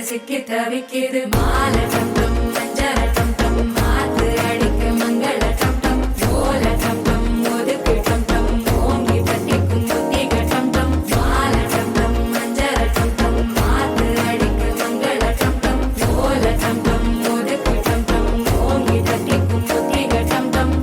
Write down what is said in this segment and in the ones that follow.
சிக்கி தவிக்குது மாலை டம் டம் மஞ்சள் டம் டம் மாத்து அடிக்க மங்கள டம் டம் ஓல டம் டம் ஒதுக்கு டம் டம் ஓங்கி பட்டிக்கும் புத்திக டம் டம் மாலை டம் டம் மஞ்சள் டம் டம் மாத்து அடிக்க மங்கள டம் டம் ஓல டம் டம் ஒதுக்கு டம் டம் ஓங்கி பட்டிக்கும் புத்திக டம் டம்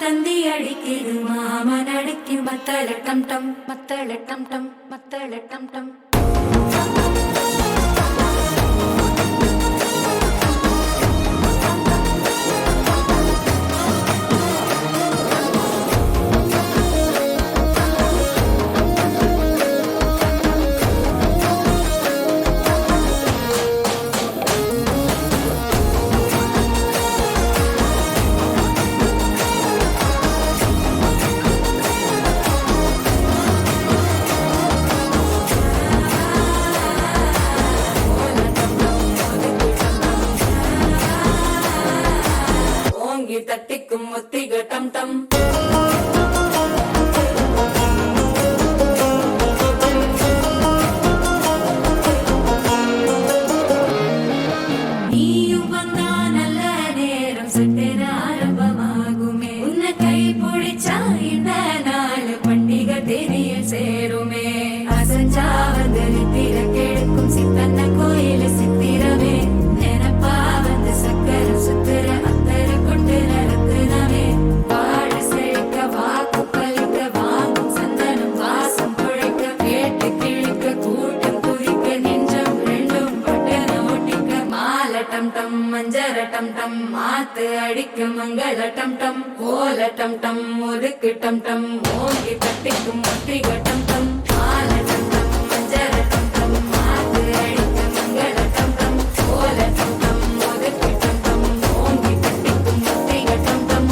தந்தி அடிக்குது மாமன் அடிக்கு மத்தள டம் டம் மத்தள டம் டம் மத்தள டம் டம் தட்டிக்கும் முத்திக டம் டம் நீயும் வந்தா நல்ல நேரம் சட்டென ஆரம்பமாகுமே உன்னை கை பிடிச்சா இந்த நாள் பண்டிகை தேதியில் சேருமே அசஞ்சா வந்து நித்திர கெடுக்கும் சித்தன்ன கோயில சித்திரமே நினப்பா வந்து சக்கர சுத்திர டம் டம் மஞ்சர டம் டம் மாத்து அடிக்க மங்கள டம் டம் ஓல டம் டம் ஒதுக்கு டம் டம் ஓங்கி தட்டிக்கும் முத்திக டம் டம் மால டம் டம் மஞ்சர டம் டம் மாத்து அடிக்க மங்கள டம் டம் ஓல டம் டம் ஒதுக்கு டம் டம் ஓங்கி தட்டிக்கும் முத்திக டம் டம்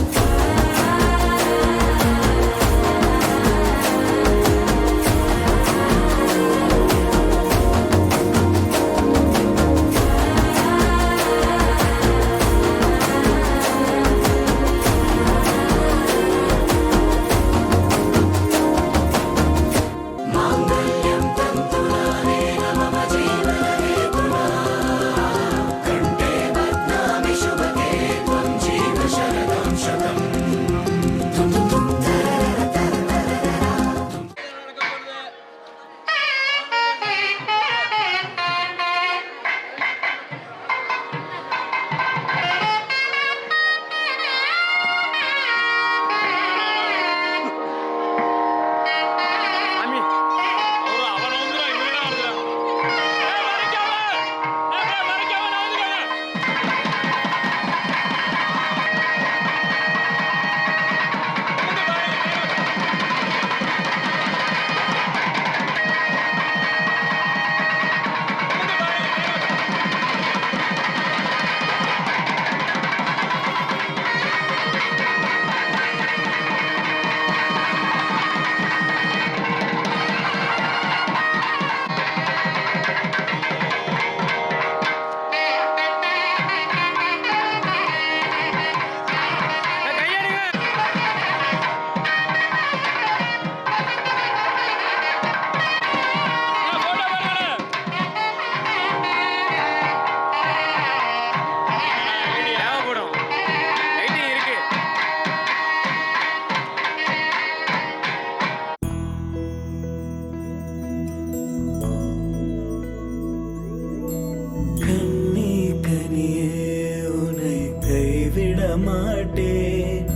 மாட்டேன்.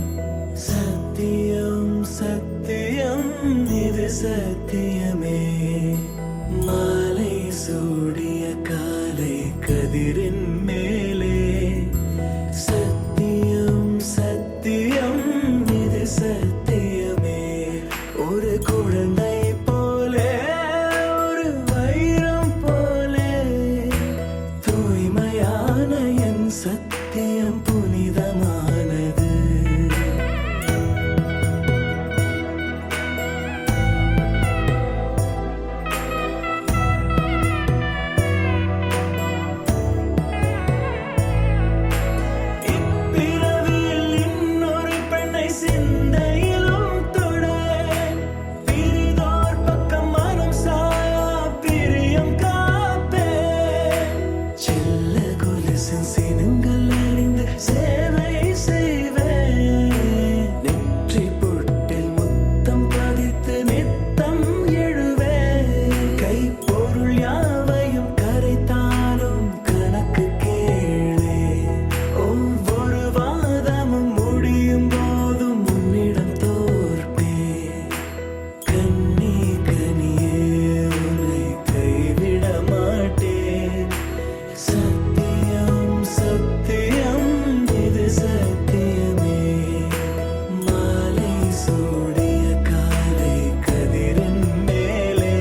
சத்தியம் சத்தியம் இது சத்தியமே. மாலை சூடிய காலை கதிரின் மேலே. சத்தியம் சத்தியம் இது சத்தியமே. ஒரு குழந்தை போலே ஒரு வைரம் போலே தூய்மையான என் சத்தியம் புனிதமானது. இப்பிறவியில் இன்னொரு பெண்ணை சிந்தையிலும் தொட. பிரிதோர் பக்கம் மனம் சாயா பிரியம் காப்பேன். செல்ல கொலுசின் சினங்கள் அறிந்து சேவை செய்வேன். நெற்றி பொட்டில் முத்தம் பதித்து நித்தம் எழுவேன். கைப்பொருள் யாவையும் கரைத்தாலும் கணக்கு கேளே. ஒவ்வொரு வாதமும் முடியும் போதும் உன்னிடம் தோற்பேன். கண்ணி கனியே உன்னை கைவிட மாட்டேன். சத்தியம் சத்தியம் இது சத்தியமே. மாலை சூடிய காலை கதிரின் மேலே.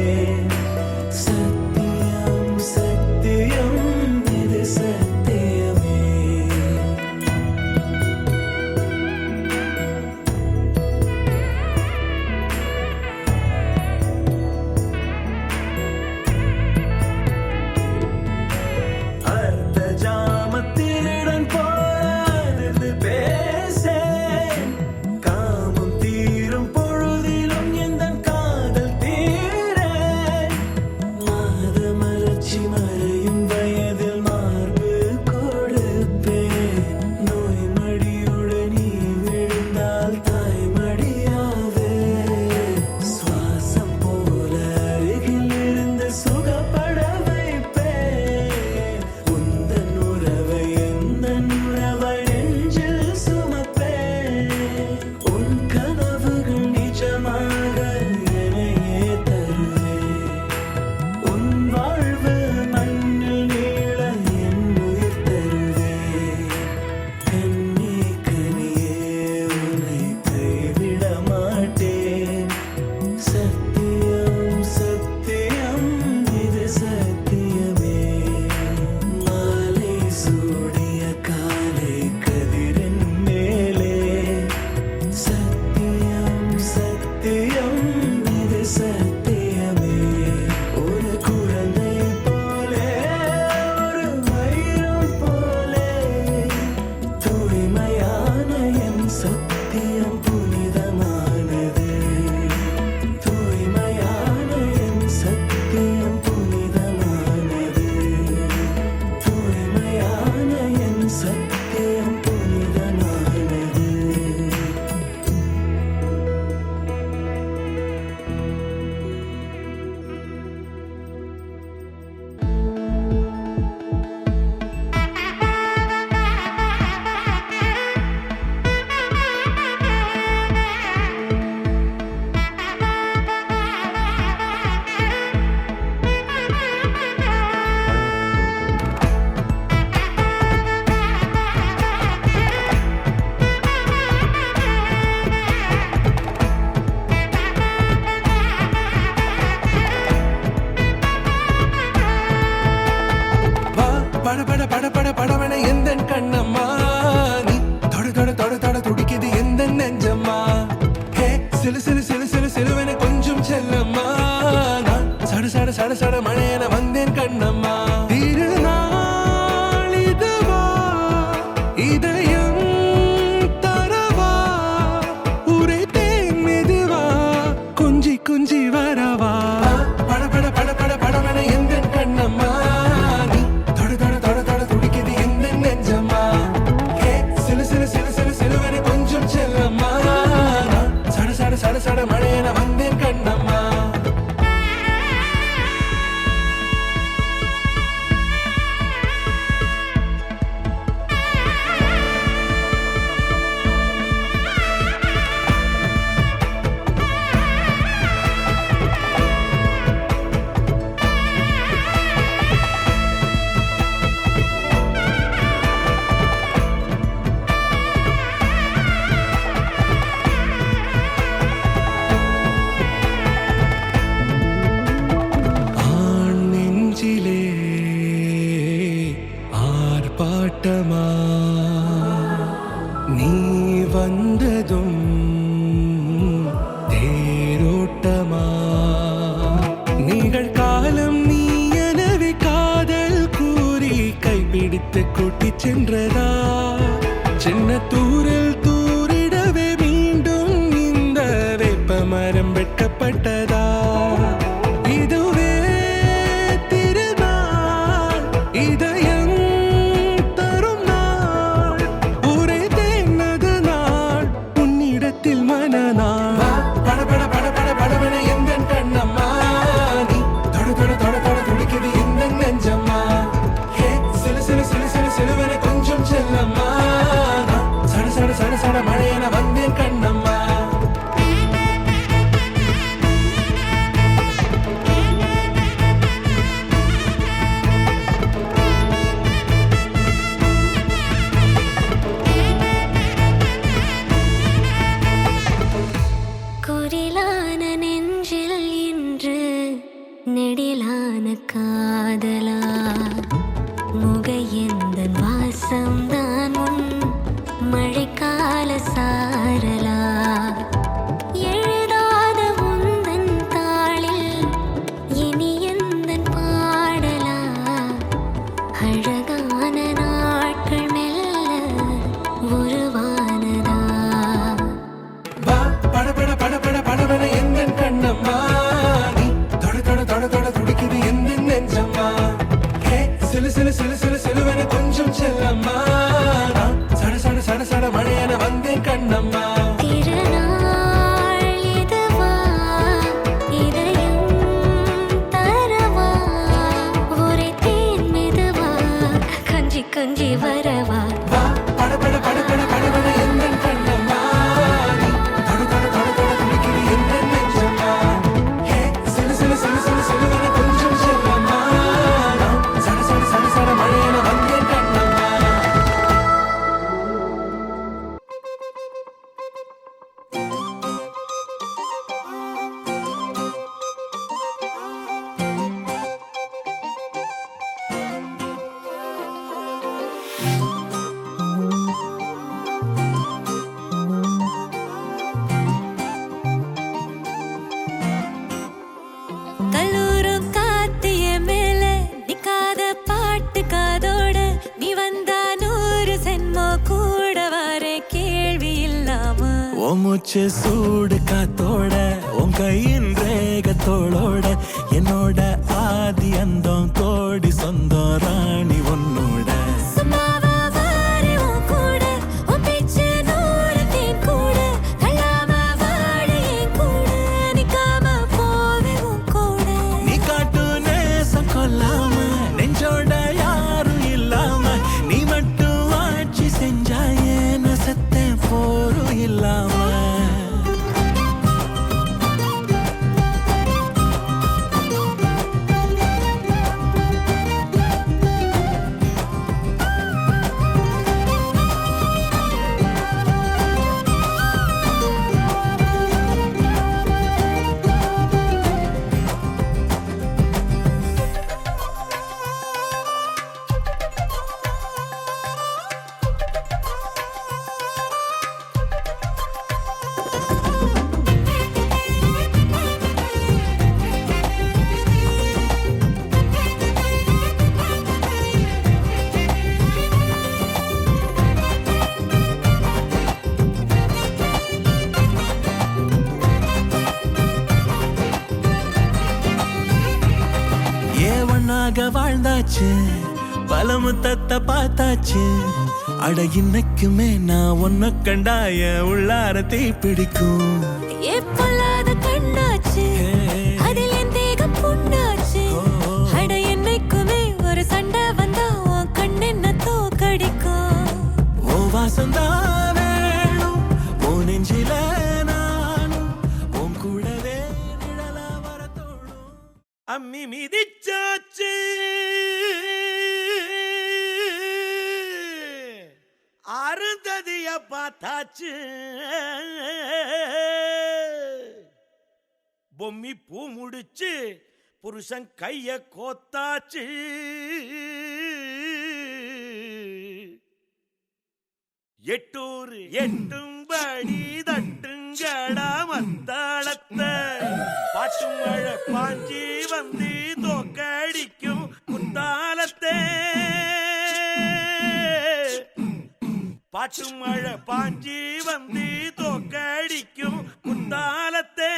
சத்தியம் சத்தியம் இது சத்தியமே. அர்த்த ஜாமத்தினுடன் போராடுது பேசேன். காமம் தீரும் பொழுதிலும் எந்தன் காதல் தீரேன். மாத மலர்ச்சி மறையும் வயதில் மார்பு கொடுப்பேன். நோய் மடியுடன் நீ விழுந்தால் தாய் மடியாவே. சுவாசம் போல அருகில் இருந்து சுகப்பட வைப்பேன். உந்தன் உறவை எந்தன் உறவை நெஞ்சில் சுமப்பேன். உன் கனவுகள் நிஜமாக என்னையே தருவேன். உன் வாழ்வு மண்ணில் நீள என் உயிர் தருவேன். கண்ணி கனியே உன்னை கைவிட மாட்டேன். சத்தியம் சத்தியம் இது சத்தியமே. மாலை சூடிய காலை கதிரின் மேலே. சத்தியம் சத்தியம் இது சத்தியமே. ஒரு குழந்தை போலே ஒரு வைரம் போலே தூய்மையான என் சத்தியம் புனிதமானது. தூய்மையான என் சத்தியம் புனிதமானது. தூய்மையான என் சத்தியம் புனிதமானது. வா பட பட பட பட படவன எந்தன் கண்ணம்மா. நீ தொட தொட தொட தொட துடிக்குது எந்தன் நெஞ்சம்மா. ஹே சிலு சிலு சிலு சிலு சிலுவென கொஞ்சம் செல்லம்மா. நான் சட சட சட சட மழையென வந்தேன் கண்ணம்மா. திருநாள் இதுவா இதயம் தரவா. உரைத்தேன் மெதுவா கொஞ்சி கொஞ்சி வரவா. பட பட பட பட படவன எந்தன் கண்ணம்மா. நீ தொட தொட தொட தொட துடிக்குது எந்தன் நெஞ்சம்மா. ஹே சிலு சிலு சிலு சிலு சிலு தேரோட்டமா நீ வந்ததும் தேரோட்டமா நிகழ்காலம் நீ எனவே காதல் கூறி கைப்பிடித்து கூட்டிச் சென்றதா சின்ன தூரில் தூரிடவே மீண்டும் இந்த வேப்ப மரம் வெட்கப்பட்டதா இதுவே திருநாள் இதயம் தரும் நாள் ஒரே தேனது நாள் உன்னிடத்தில் மனநாள் படபட படபட படவென எந்தன் கண்ணம்மா நீ தொட தொட தொட தொட துடிக்குது இந்த நெஞ்சம்மா ஹே சிலு சிலு சிலு சிலு சிலுவென கொஞ்சம் செல்லம்மா சட சட சட சட மழையென வந்தேன் கண்ணம்மா குரிலான நெஞ்சில் இன்று நெடிலான காதலா முகையந்தன் வாசம்தான் உன் மழைக்கால சாரலா எழுதாத உந்தன் தாளில் இனி எந்தன் பாடலா அழகான நாட்கள் மெல்ல உருவானதா வா படபட படபட படவென எந்தன் கண்ணம்மா நீ தொட தொட தொட தொட துடிக்குது எந்த நெஞ்சம்மா ஹே சிலு சிலு சிலு சிலு சிலுவென கொஞ்சம் செல்லம்மா சட சட சட சட மழையென வந்தேன் கண்ணம்மா திருநாள் இதுவா இதயம் தரவா ஒரே தேன் மெதுவா கஞ்சி கஞ்சி வரவா வா படபட படபட படவென எந்தன் கண்ணம்மா நீ தொட தொட தொட தொட துடிக்குது எந்த நெஞ்சம்மா ஹே சிலு சிலு சிலு சிலு சிலுவென கொஞ்சம் செல்லம்மா சட சட சட சட மழையென வந்தேன் கண்ணம்மா கல்லூரும் காத்திய மேல நிக்காத பாட்டு காதோட நீ வந்தா 100 சென்மோ கூட வர கேள்வி இல்லாம ஓ மூச்சு சூடு காத்தோட உன் கையின் ரேகத்தோளோட என்னோட ஆதி அந்தம் கோடி சொந்தம் ராணி உன்னோட சும்மாவா வாரி உன் கூட உன் பேச்சு நூறு தேன் கூட கல்லாம வாழ என் கூட நிக்காம போவே உன் கூட நீ காட்டு நேசம் கொல்லாம நெஞ்சோட யாரும் இல்லாம நீ மட்டும் ஆட்சி செஞ்சாயே நசத்தே போரும் இல்லாம ஒன்னாக வாழ்ந்தாச்சு பல முத்தத்தை பார்த்தாச்சு அட இன்னைக்குமே நான் உன்னை கண்டாய உள்ளார தீ பிடிக்கும் எப்பொல்லாத கண்ணாச்சு அதில் என் தேகம் புண்ணாச்சு அட என்னைக்குமே ஒரு சண்டை வந்தா உன் கண்ணென்ன தோக்கடிக்கும் ஓ வாசந்தான் வேணும் ஓ நெஞ்சில நானும் உன் கூடவே நிழலா வர தோணும் அம்மி மிதிச்சாச்சு அருந்ததிய பார்த்தாச்சு பொம்மி பூ முடிச்சு புருஷன் கைய கோத்தாச்சு எட்டூர் எட்டும்படி தட்டுங்கடா மத்தாளத்த பாட்டும் மழை பாஞ்சி வந்து தோக்கடிக்கும் குத்தாலத்தே பாட்டும் மழை பாஞ்சி வந்து தோக்கடிக்கும் குத்தாலத்தே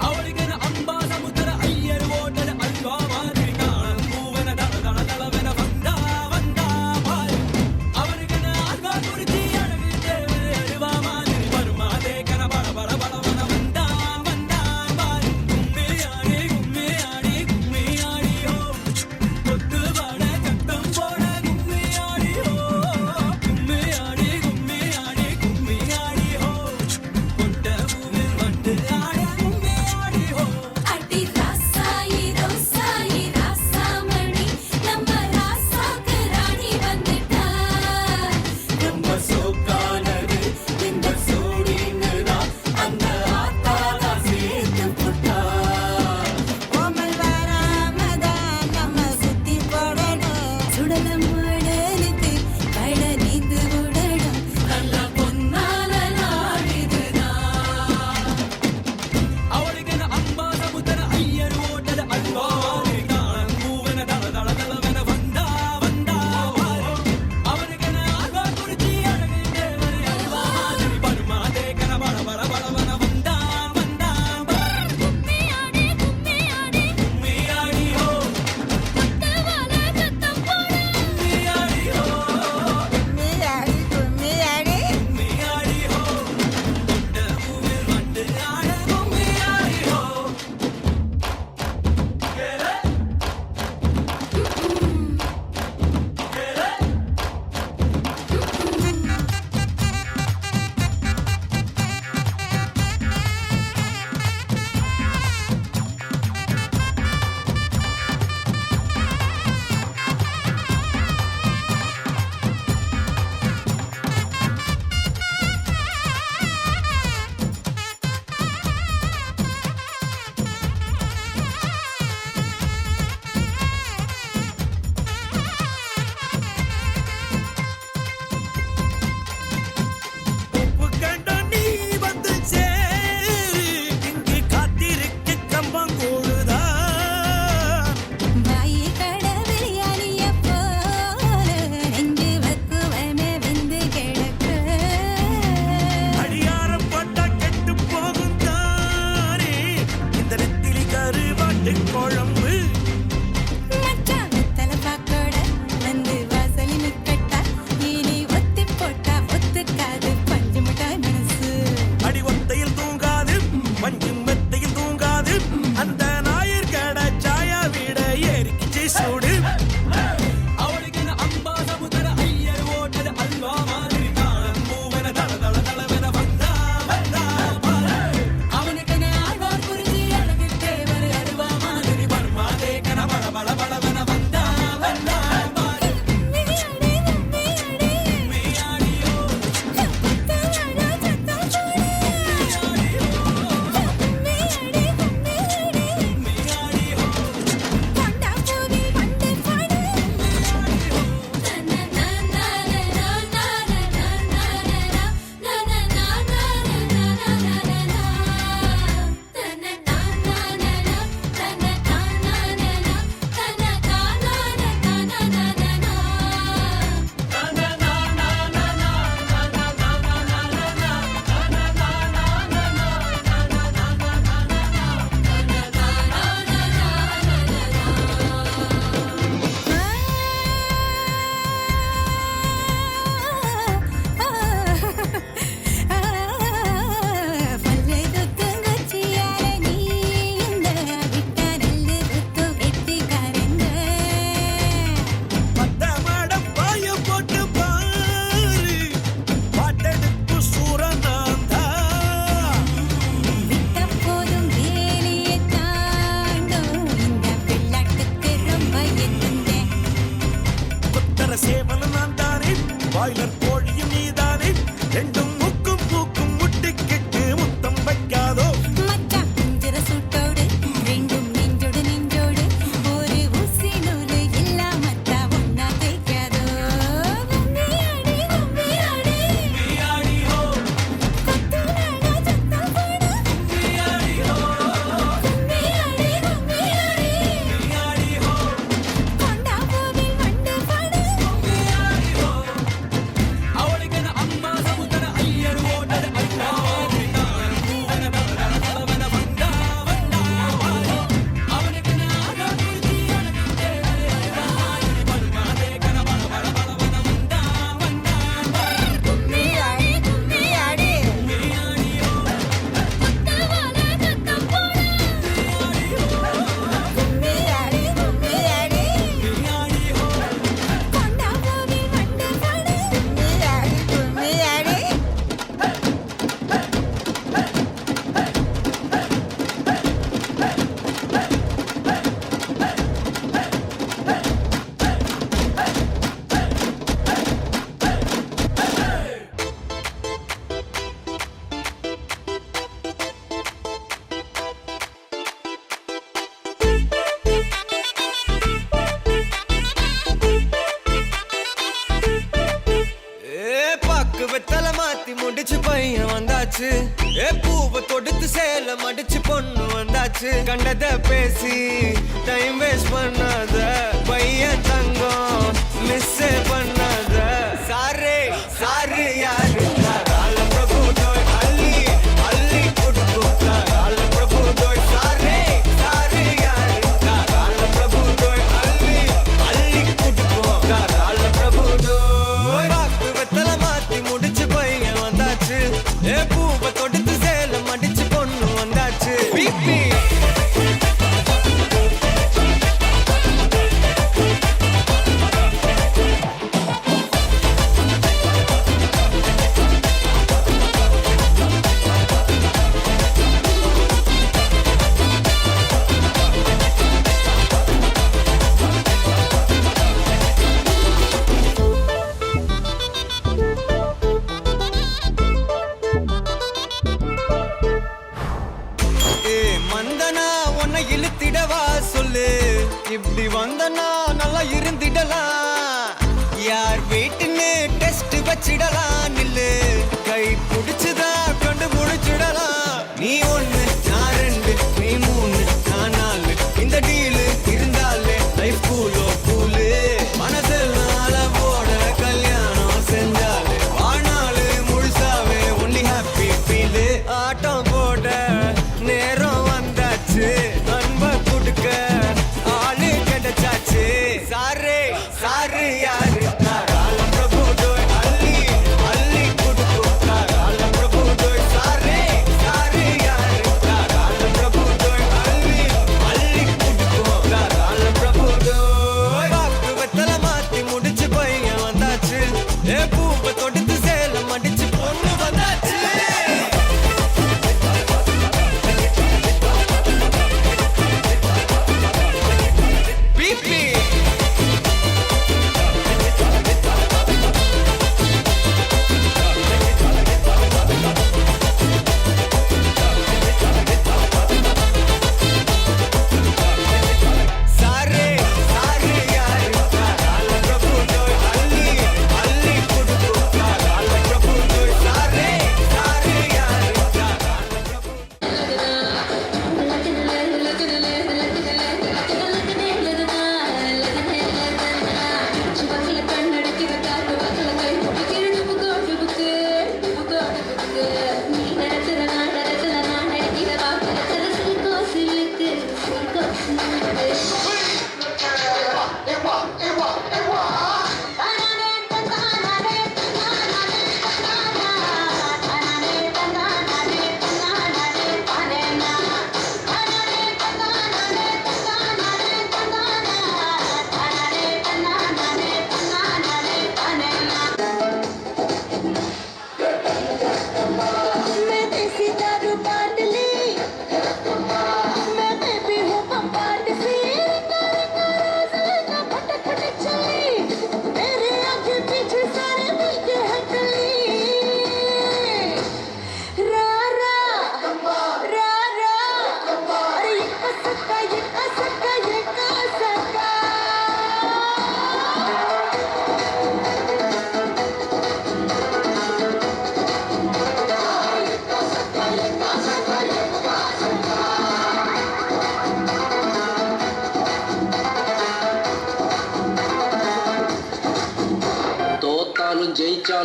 ಅವರಿಗೇನ ಅಂಬಾ ಸಮುದ್ರ ಅಯ್ಯರ நீதானே ரெண்டும் முக்கும் பூக்கும் முட்டிக்கிட்டு முத்தம் வைக்காதோ மச்சான் குஞ்சிர சூட்டோடு ரெண்டும் நெஞ்சோடு நெஞ்சோடு ஒரு ஊசி நூலு இல்லாமத்தா ஒன்னா தேய்க்காதோ கும்மியாடி கும்மியாடி கும்மியாடி ஹோ கொத்துனாடா சத்தம் போடு கும்மியாடி ஹோ கும்மியாடி கும்மியாடி கும்மியாடி ஹோ கொண்டா கோவில் வண்டு பாடு கும்மியாடி ஹோ அவளுக்கு அம்மா சமுத்திர ஐயர் ஓட்டது ஐயா கும்மியாடி கும்மியாடி முத்தவால சத்தம் போடு கும்மியாடி கும்மியாடி கொண்டா கோவில் வண்டு பாடு கும்மியாடி கும்மியாடி பாக்கு வெத்தல மாத்தி முடிச்சு பையன் வந்தாச்சு பூவை தொடுத்து சேல மடிச்சு பொண்ணு வந்தாச்சு கண்டத பேசி டைம் வேஸ்ட் பண்ணாத பையன் தங்கம் மிஸ் பண்ணாத சாரே சாரு யாரு கால பிரபு தோய் அள்ளி அள்ளி குடுக்கு கால பிரபு தோய் சாரே சாரு யாரு கால பிரபு தோய் அள்ளி அள்ளி குடுக்கு கால பிரபு தோய் பாக்கு வெத்தல மாத்தி முடிச்சு பையன் வந்தாச்சு பூவை தொடுத்து சேல மடிச்சு பொண்ணு வந்தாச்சு பிபி மந்தனா உன்னை இழுத்திடவா சொல்லு இப்படி வந்தனா நல்லா இருந்திடலாம் யார் வீட்டுன்னு டெஸ்ட் வச்சிடலாம் நில்லு கை பிடிச்சுதா கண்டு முடிச்சிடலாம் நீ ஒண்ணு நான் ரெண்டு நீ மூணு நான் நாலு இந்த டீலு இருந்தாலே லைஃப் கூலோ கூலு மனசெல்லாம் அளவோட கல்யாணம் செஞ்சாலே வாழ்நாளு முழுசாவே ஒன்லி ஹாப்பி ஃபீலு ஆட்டம் போட நேரம் வந்தாச்சு அன்ப கொடுக்க ஆளு கிடைச்சாச்சு சாரே சாரு யாரு கால பிரபு தோய் அள்ளி அள்ளி கொடுக்கு கால பிரபு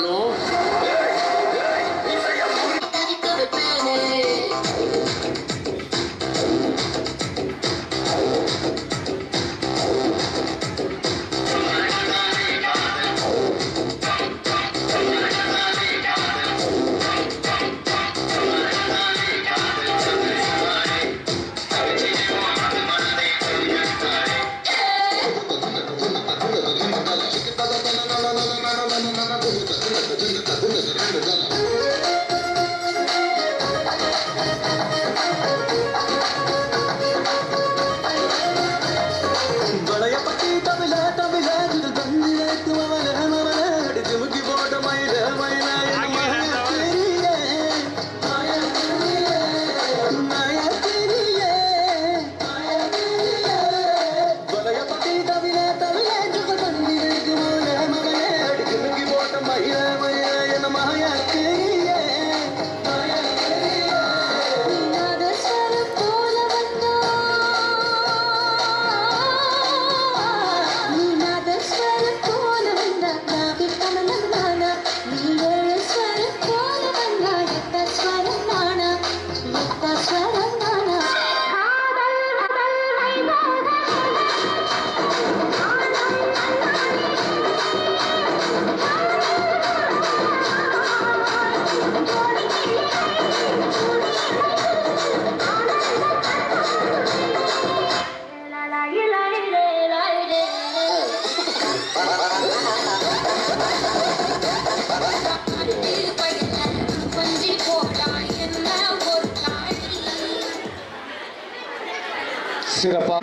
இருந்தாலும் சிறப்பா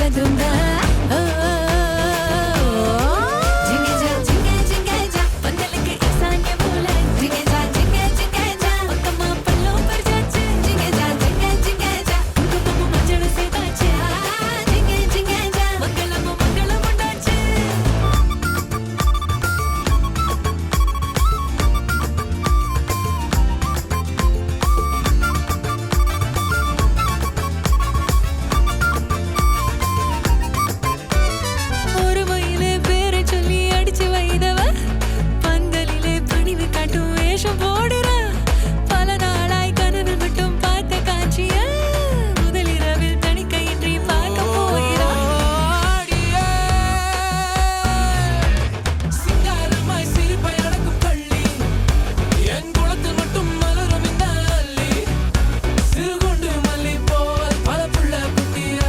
முழுவதும் ஜிங்கஜா ஜிங்கஜா பந்தலுக்கு ஈசான்ய மூல ஜிங்கஜா ஜிங்கஜா பக்கமா பல்லம் பறிச்சாச்சு ஜிங்கஜா ஜிங்கஜா குங்குமமும் மஞ்சளும் சேர்த்தாச்சு ஜிங்கஜா மங்களமும் மங்களம் உண்டாச்சு ஒரு மயிலே பேரை சொல்லி அடிச்சு வைதவ பந்தலிலே பணிவு காட்டும் வேஷம் போடுற பல நாளாய் கனவில் மட்டும் பார்த்த காட்சிய முதலிரவில் தணிக்கையின்றி பார்க்க போகிறா சிங்காரமாய் சிரிப்பை அடக்கும் பள்ளி என் குளத்தில் மட்டும் மலரும் இந்த அள்ளி சிறுகுண்டு மல்லி போல் பல புள்ள குட்டிய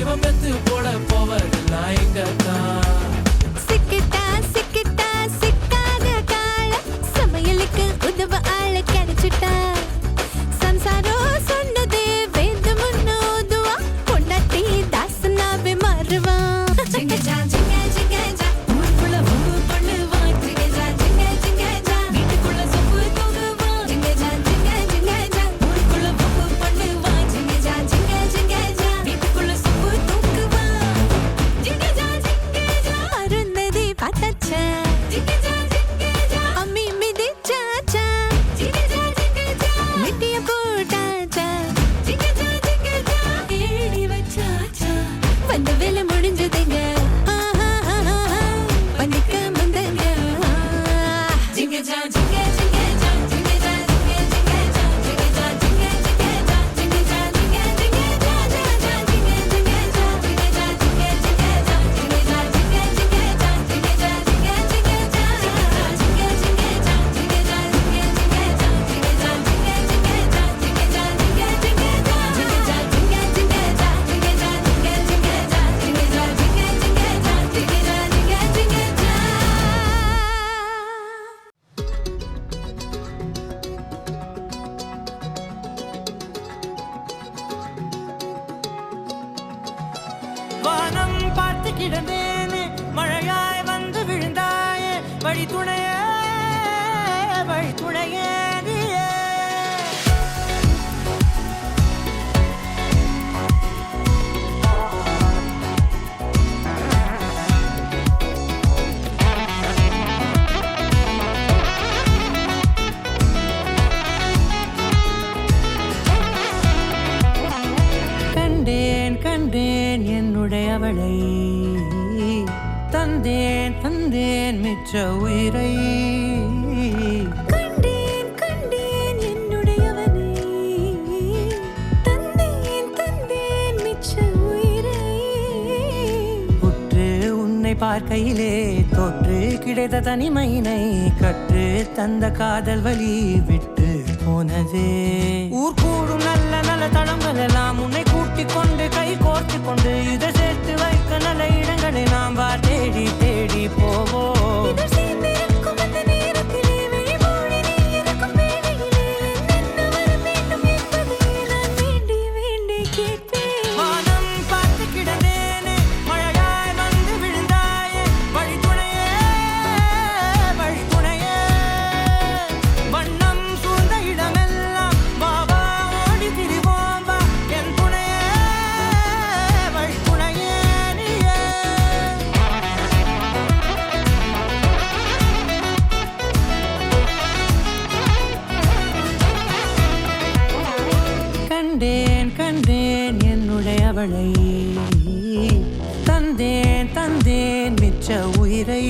இவன் பெத்து போட போவதெல்லாம் எங்கத்தான் சிக்கிட்டா சிக்கிட்டா சிக்காத கால சமையலுக்கு உதவ ஆள கிடைச்சிட்டா சம்சாரம் சொன்னதே வேந்து முன்னோதுவா பொண்டாட்டி தாசனாவே மாறுவா ஜிங்கஜா ஜிங்கஜா ஊருக்குள்ள வம்பு பண்ணுவா ஜிங்கஜா ஜிங்கஜா வீட்டுக்குள்ள சொப்பு தூங்குவா ஜிங்கஜா ஜிங்கஜா ஊருக்குள்ள வம்பு பண்ணுவா ஜிங்கஜா ஜிங்கஜா வீட்டுக்குள்ள சொப்பு தூங்குவா ஜிங்கஜா அருந்ததி பார்த்தாச்சா அம்மி மிதிச்சாச்சா மிட்டிய போட்டாச்சா ஏடி வச்சாச்சா வந்த வேலை முடிஞ்சதுங்க பண்ணிக்க வந்தங்க ஜிங்கஜா ஜிங்கஜா ஜிங்கஜா ஜிங்கஜா ஜிங்கஜா ஜிங்கஜா ஜிங்கஜா ஜிங்கஜா வானம் பார்த்து கிடந்தேனே மழையாய் வந்து விழுந்தாயே வழி துணையே நீயே கண்டேன் கண்டேன் என்னுடையவளை தந்தேன் தந்தேன் மிச்ச உயிரை கண்டேன் கண்டேன் என்னுடையவனை தந்தேன் தந்தேன் மிச்ச உயிரை உற்று உன்னை பார்க்கையிலே தொற்று கிடைத்த தனிமையினை கற்று தந்த காதல் வழி விட்டு போனதே ஊர் கூடும் நல்ல நல்ல தளங்கள் எல்லாம் உன்னை கூட்டிக் கொண்டு கை கோர்த்து கொண்டு இதை சேர்த்து வைக்க நல்ல இடங்களை நாம் வா தேடி தேடி போவோம் இதழ் சேர்ந்திருக்கும் அந்த நேரத்திலே விழிமூடி நீ இருக்கும் வேளையிலே என்னென்ன வர வேண்டும் என்பதை நான் வேண்டி வேண்டி கேட்பேன் வானம் பார்த்து கிடந்தேனே மழையாய் வந்து விழுந்தாயே வழி துணையே வண்ணம் சூழ்ந்த இடமெல்லாம் வா வா ஓடி திரிவோம் வா என் துணையே வழி துணையே நீயே கண்டேன் கண்டேன் என்னுடையவளை தந்தேன் தந்தேன் மிச்ச உயிரை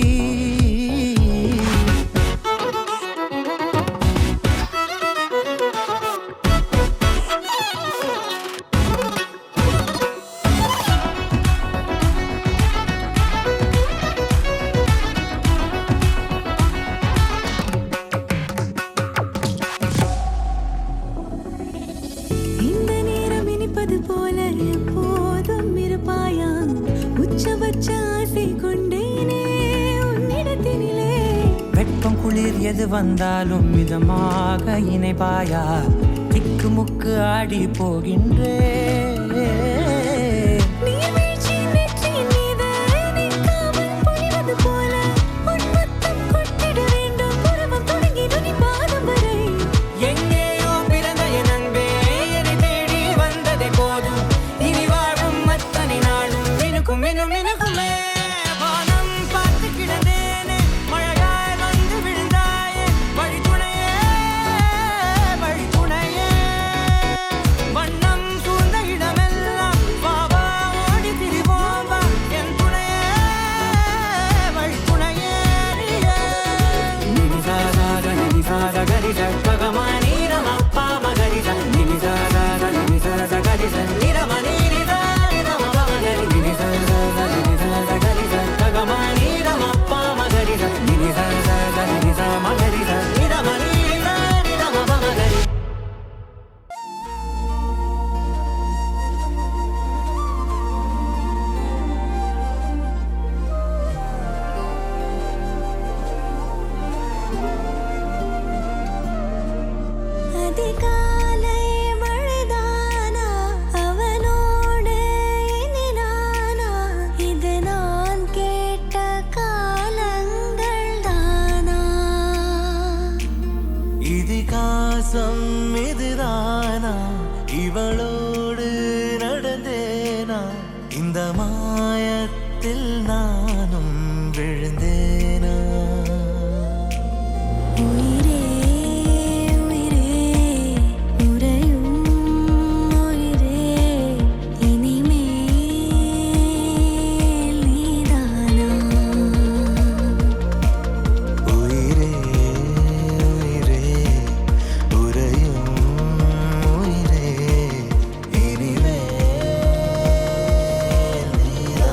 இந்த நேரம் இனிப்பது போல எப்போதும் இருப்பாயா உச்சபட்ச ஆசை கொண்டேனே உன்னிடத்தினிலே வெட்கம் குளிர் எது வந்தாலும் மிதமாக இணைப்பாயா திக்கு முக்கு ஆடி போகின்றே நீர்வீழ்ச்சி இந்த மாயத்தில் நானும் விழுந்தேனா உயிரே உயிரே உறையும் உயிரே இனிமேல் நீதானா உயிரே உயிரே உறையும் உயிரே இனிமேல் நீதானா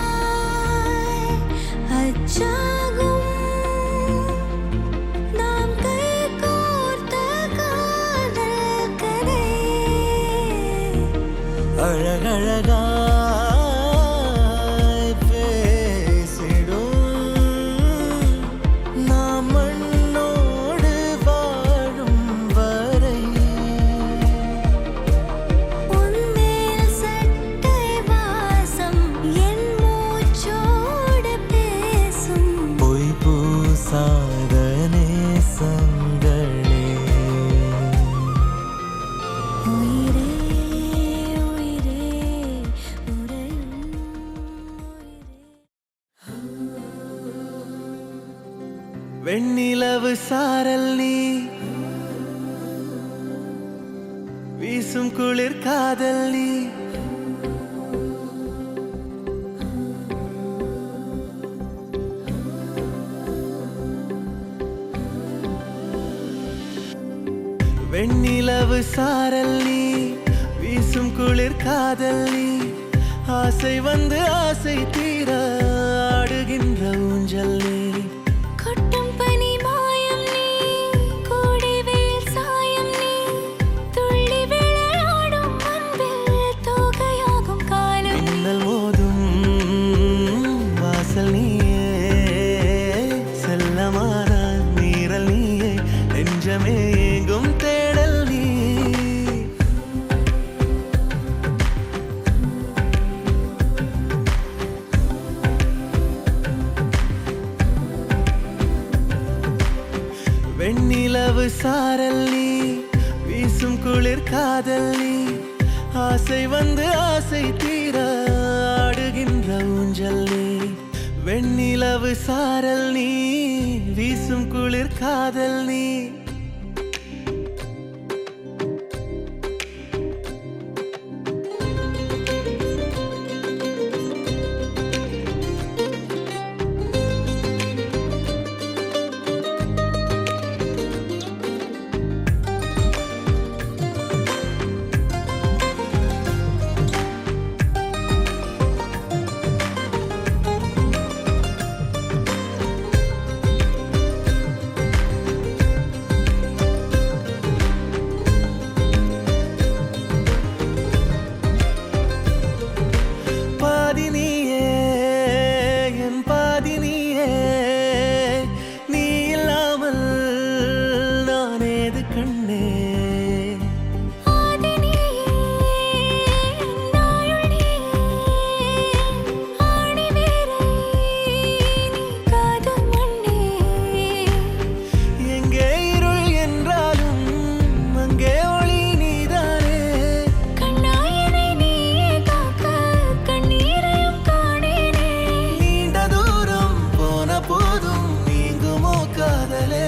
அவசரமாய் அச்சாகும் நாம் கைகோர்த்த காதல் கதை அழகழகாய் பேசிடும் நாம் மண்ணோடு வாழும் வரை உன்மேல் சட்டை வாசம் என் மூச்சோடு பேசும் பொய் பூசாத நேசங்களே உயிரே உயிரே உறையும் வெண்ணிலவு சாரல் நீ வீசும் குளிர் காதல் நீ வெண்ணிலவு சாரல் நீ வீசும் குளிர் காதல் நீ ஆசை வந்து ஆசை தீர ஆடுகின்ற ஊஞ்சல் நீ கொட்டும் பனி மாயம் நீ கோடை வெயில் சாயம் நீ துள்ளி விளையாடும் அன்பில் தோகையாகும் காலம் நீ மின்னல் மோதும் வாசல் நீயே செல்லமான நீரல் நீயே நெஞ்சமே எங்கும் தேடல் நீ வெண்ணிலவு சாரல் நீ வீசும் குளிர் காதல் நீ ஆசை வந்து ஆசை தீர ஆடுகின்ற ஊஞ்சல் நீ வெண்ணிலவு சாரல் நீ வீசும் குளிர் காதல் நீ பாதி நீயே என் பாதி நீயே நீ இல்லாமல் நான் ஏது கண்ணே ஆதி நீயே நாயுள் நீயே ஆணி வேரை நீ காதும் மண்ணே எங்கே இருள் என்றாலும் அங்கே ஒளி நீதானே கண்ணாயனை நீயே காக்க கண்ணீரையும் காணேனே நீண்ட தூரம் போன போதும் நீங்குமோ காதலே